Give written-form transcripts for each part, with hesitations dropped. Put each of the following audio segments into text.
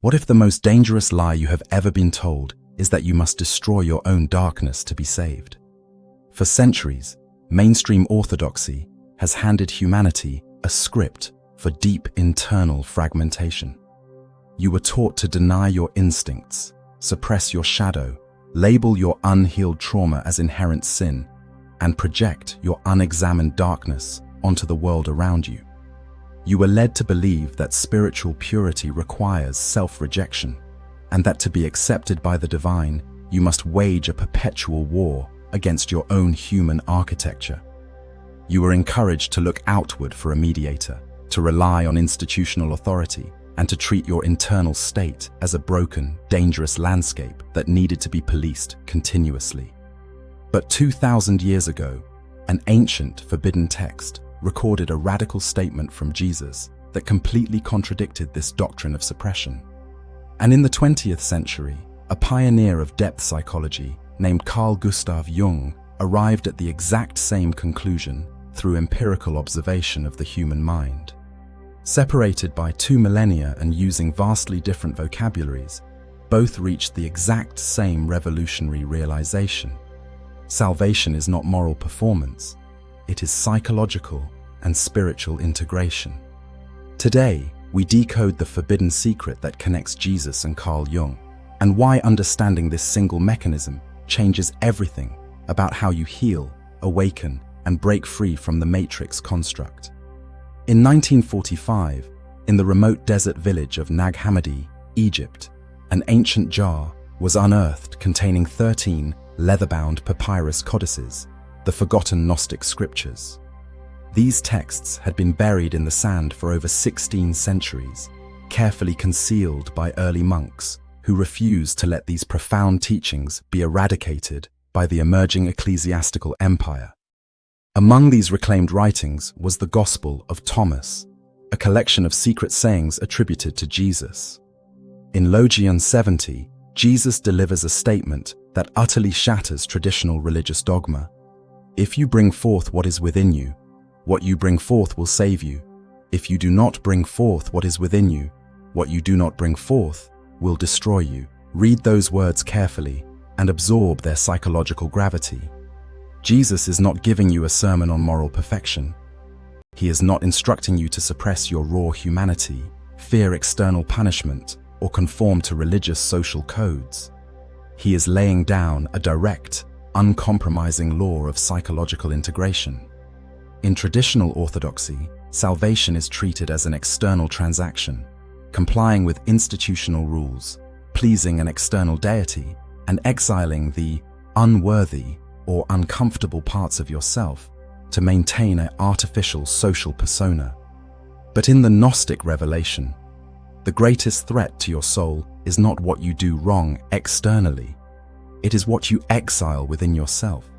What if the most dangerous lie you have ever been told is that you must destroy your own darkness to be saved? For centuries, mainstream orthodoxy has handed humanity a script for deep internal fragmentation. You were taught to deny your instincts, suppress your shadow, label your unhealed trauma as inherent sin, and project your unexamined darkness onto the world around you. You were led to believe that spiritual purity requires self-rejection, and that to be accepted by the divine, you must wage a perpetual war against your own human architecture. You were encouraged to look outward for a mediator, to rely on institutional authority, and to treat your internal state as a broken, dangerous landscape that needed to be policed continuously. But 2,000 years ago, an ancient, forbidden text recorded a radical statement from Jesus that completely contradicted this doctrine of suppression. And in the 20th century, a pioneer of depth psychology named Carl Gustaf Jung arrived at the exact same conclusion through empirical observation of the human mind. Separated by 2 millennia and using vastly different vocabularies, both reached the exact same revolutionary realization. Salvation is not moral performance, it is psychological and spiritual integration. Today, we decode the forbidden secret that connects Jesus and Carl Jung, and why understanding this single mechanism changes everything about how you heal, awaken, and break free from the matrix construct. In 1945, in the remote desert village of Nag Hammadi, Egypt, an ancient jar was unearthed containing 13 leather-bound papyrus codices, the forgotten Gnostic scriptures. These texts had been buried in the sand for over 16 centuries, carefully concealed by early monks who refused to let these profound teachings be eradicated by the emerging ecclesiastical empire. Among these reclaimed writings was the Gospel of Thomas, a collection of secret sayings attributed to Jesus. In Logion 70, Jesus delivers a statement that utterly shatters traditional religious dogma. If you bring forth what is within you, what you bring forth will save you. If you do not bring forth what is within you, what you do not bring forth will destroy you. Read those words carefully and absorb their psychological gravity. Jesus is not giving you a sermon on moral perfection. He is not instructing you to suppress your raw humanity, fear external punishment, or conform to religious social codes. He is laying down a direct, uncompromising law of psychological integration. In traditional orthodoxy, salvation is treated as an external transaction, complying with institutional rules, pleasing an external deity, and exiling the unworthy or uncomfortable parts of yourself to maintain an artificial social persona. But in the Gnostic revelation, the greatest threat to your soul is not what you do wrong externally, it is what you exile within yourself.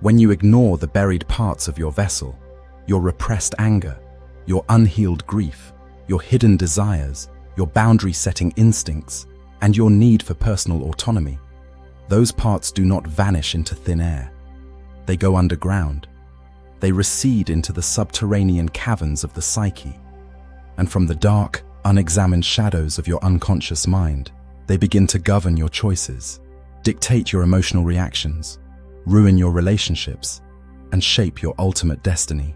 When you ignore the buried parts of your vessel, your repressed anger, your unhealed grief, your hidden desires, your boundary-setting instincts, and your need for personal autonomy, those parts do not vanish into thin air. They go underground. They recede into the subterranean caverns of the psyche. And from the dark, unexamined shadows of your unconscious mind, they begin to govern your choices, dictate your emotional reactions, ruin your relationships, and shape your ultimate destiny.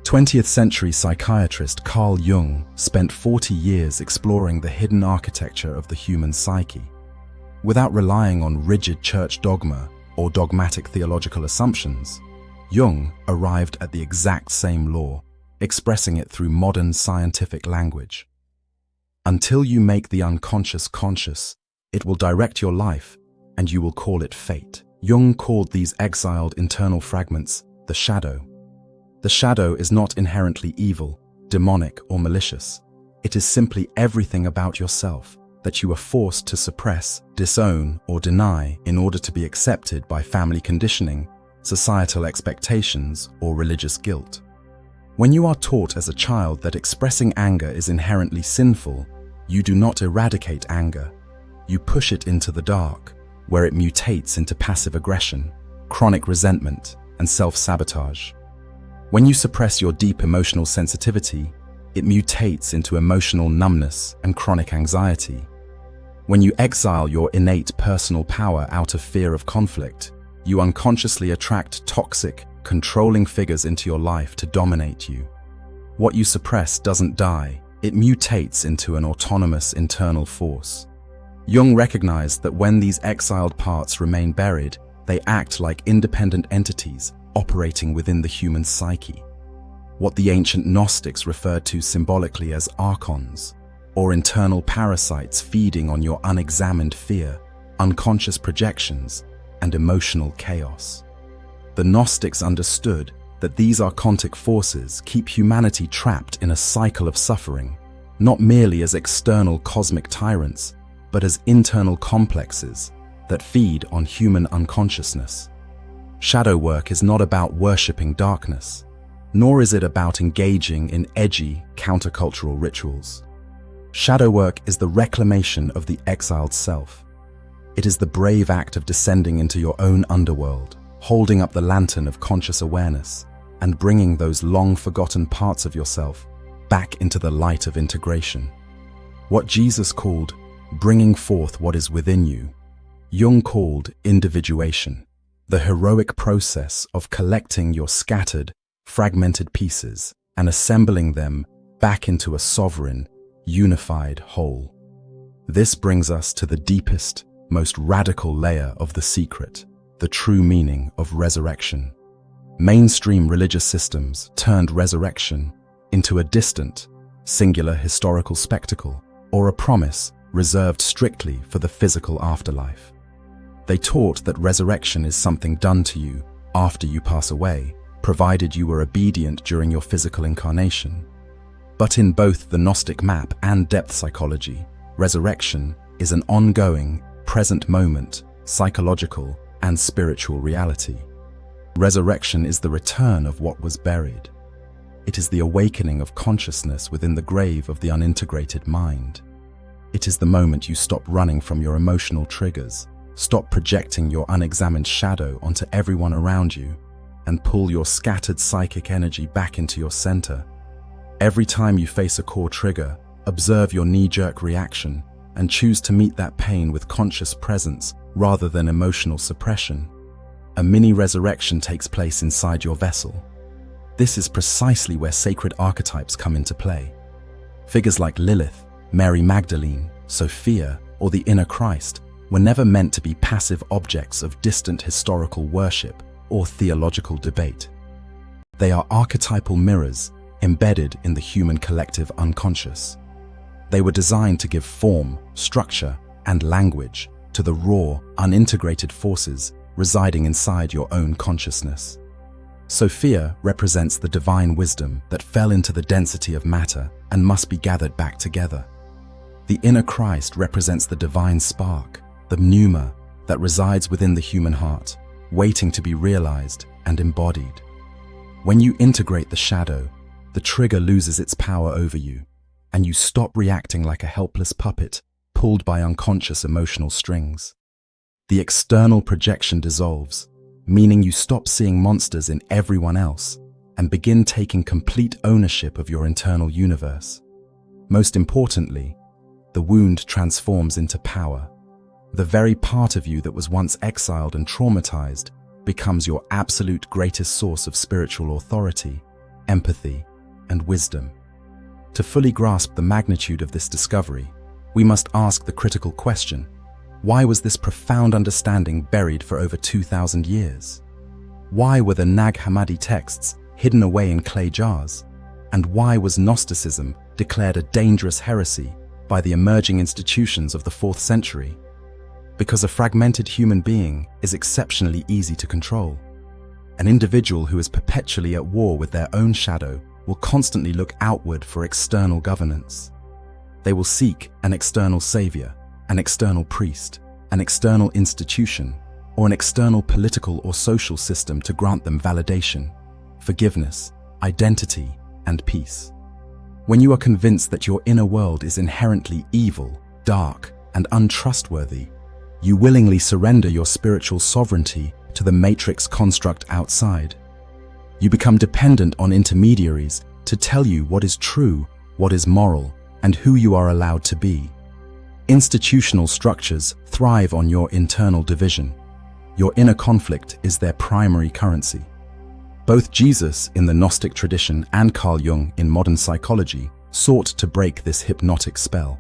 20th century psychiatrist Carl Jung spent 40 years exploring the hidden architecture of the human psyche. Without relying on rigid church dogma or dogmatic theological assumptions, Jung arrived at the exact same law, expressing it through modern scientific language. Until you make the unconscious conscious, it will direct your life, and you will call it fate. Jung called these exiled internal fragments the shadow. The shadow is not inherently evil, demonic, or malicious. It is simply everything about yourself that you are forced to suppress, disown, or deny in order to be accepted by family conditioning, societal expectations, or religious guilt. When you are taught as a child that expressing anger is inherently sinful, you do not eradicate anger. You push it into the dark, where it mutates into passive aggression, chronic resentment, and self-sabotage. When you suppress your deep emotional sensitivity, it mutates into emotional numbness and chronic anxiety. When you exile your innate personal power out of fear of conflict, you unconsciously attract toxic, controlling figures into your life to dominate you. What you suppress doesn't die, it mutates into an autonomous internal force. Jung recognized that when these exiled parts remain buried, they act like independent entities operating within the human psyche. What the ancient Gnostics referred to symbolically as archons, or internal parasites feeding on your unexamined fear, unconscious projections, and emotional chaos. The Gnostics understood that these archontic forces keep humanity trapped in a cycle of suffering, not merely as external cosmic tyrants, but as internal complexes that feed on human unconsciousness. Shadow work is not about worshipping darkness, nor is it about engaging in edgy, countercultural rituals. Shadow work is the reclamation of the exiled self. It is the brave act of descending into your own underworld, holding up the lantern of conscious awareness, and bringing those long-forgotten parts of yourself back into the light of integration. What Jesus called bringing forth what is within you, Jung called individuation, the heroic process of collecting your scattered, fragmented pieces and assembling them back into a sovereign, unified whole. This brings us to the deepest, most radical layer of the secret, the true meaning of resurrection. Mainstream religious systems turned resurrection into a distant, singular historical spectacle or a promise reserved strictly for the physical afterlife. They taught that resurrection is something done to you after you pass away, provided you were obedient during your physical incarnation. But in both the Gnostic map and depth psychology, resurrection is an ongoing, present moment, psychological and spiritual reality. Resurrection is the return of what was buried. It is the awakening of consciousness within the grave of the unintegrated mind. It is the moment you stop running from your emotional triggers, stop projecting your unexamined shadow onto everyone around you, and pull your scattered psychic energy back into your center. Every time you face a core trigger, observe your knee-jerk reaction and choose to meet that pain with conscious presence rather than emotional suppression. A mini-resurrection takes place inside your vessel. This is precisely where sacred archetypes come into play. Figures like Lilith, Mary Magdalene, Sophia, or the inner Christ were never meant to be passive objects of distant historical worship or theological debate. They are archetypal mirrors embedded in the human collective unconscious. They were designed to give form, structure, and language to the raw, unintegrated forces residing inside your own consciousness. Sophia represents the divine wisdom that fell into the density of matter and must be gathered back together. The inner Christ represents the divine spark, the Pneuma, that resides within the human heart, waiting to be realized and embodied. When you integrate the shadow, the trigger loses its power over you, and you stop reacting like a helpless puppet pulled by unconscious emotional strings. The external projection dissolves, meaning you stop seeing monsters in everyone else and begin taking complete ownership of your internal universe. Most importantly, the wound transforms into power. The very part of you that was once exiled and traumatized becomes your absolute greatest source of spiritual authority, empathy, and wisdom. To fully grasp the magnitude of this discovery, we must ask the critical question: why was this profound understanding buried for over 2,000 years? Why were the Nag Hammadi texts hidden away in clay jars? And why was Gnosticism declared a dangerous heresy by the emerging institutions of the 4th century? Because a fragmented human being is exceptionally easy to control. An individual who is perpetually at war with their own shadow will constantly look outward for external governance. They will seek an external savior, an external priest, an external institution, or an external political or social system to grant them validation, forgiveness, identity, and peace. When you are convinced that your inner world is inherently evil, dark, and untrustworthy, you willingly surrender your spiritual sovereignty to the matrix construct outside. You become dependent on intermediaries to tell you what is true what is moral, and who you are allowed to be. Institutional structures thrive on your internal division. Your inner conflict is their primary currency. Both Jesus in the Gnostic tradition and Carl Jung in modern psychology sought to break this hypnotic spell.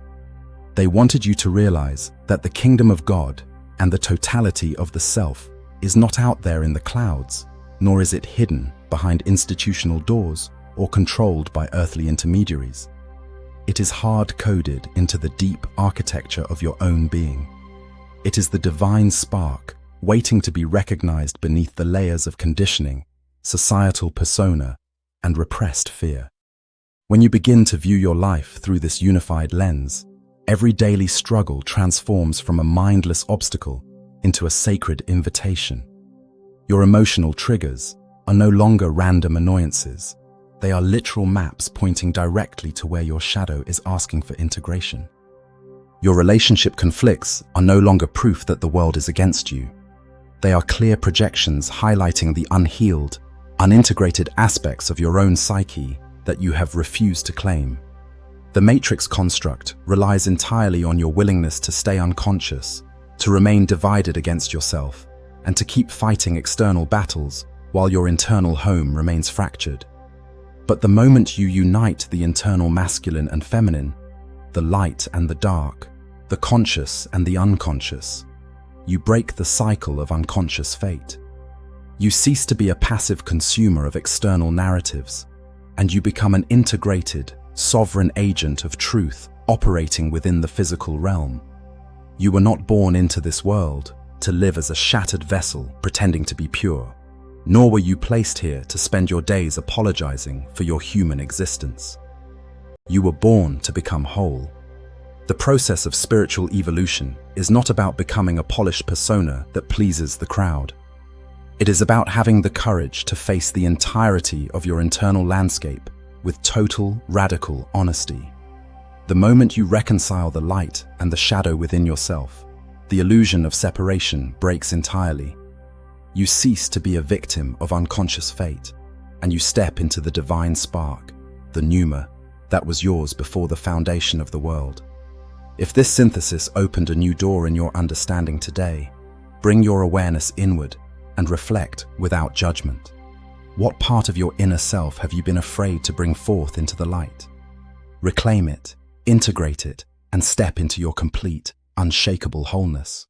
They wanted you to realize that the kingdom of God and the totality of the self is not out there in the clouds, nor is it hidden behind institutional doors or controlled by earthly intermediaries. It is hard-coded into the deep architecture of your own being. It is the divine spark waiting to be recognized beneath the layers of conditioning, societal persona, and repressed fear. When you begin to view your life through this unified lens, every daily struggle transforms from a mindless obstacle into a sacred invitation. Your emotional triggers are no longer random annoyances. They are literal maps pointing directly to where your shadow is asking for integration. Your relationship conflicts are no longer proof that the world is against you. They are clear projections highlighting the unhealed, unintegrated aspects of your own psyche that you have refused to claim. The matrix construct relies entirely on your willingness to stay unconscious, to remain divided against yourself, and to keep fighting external battles while your internal home remains fractured. But the moment you unite the internal masculine and feminine, the light and the dark, the conscious and the unconscious, you break the cycle of unconscious fate. You cease to be a passive consumer of external narratives, and you become an integrated, sovereign agent of truth operating within the physical realm. You were not born into this world to live as a shattered vessel pretending to be pure, nor were you placed here to spend your days apologizing for your human existence. You were born to become whole. The process of spiritual evolution is not about becoming a polished persona that pleases the crowd. It is about having the courage to face the entirety of your internal landscape with total, radical honesty. The moment you reconcile the light and the shadow within yourself, the illusion of separation breaks entirely. You cease to be a victim of unconscious fate, and you step into the divine spark, the Pneuma, that was yours before the foundation of the world. If this synthesis opened a new door in your understanding today, bring your awareness inward and reflect without judgment. What part of your inner self have you been afraid to bring forth into the light? Reclaim it, integrate it, and step into your complete, unshakable wholeness.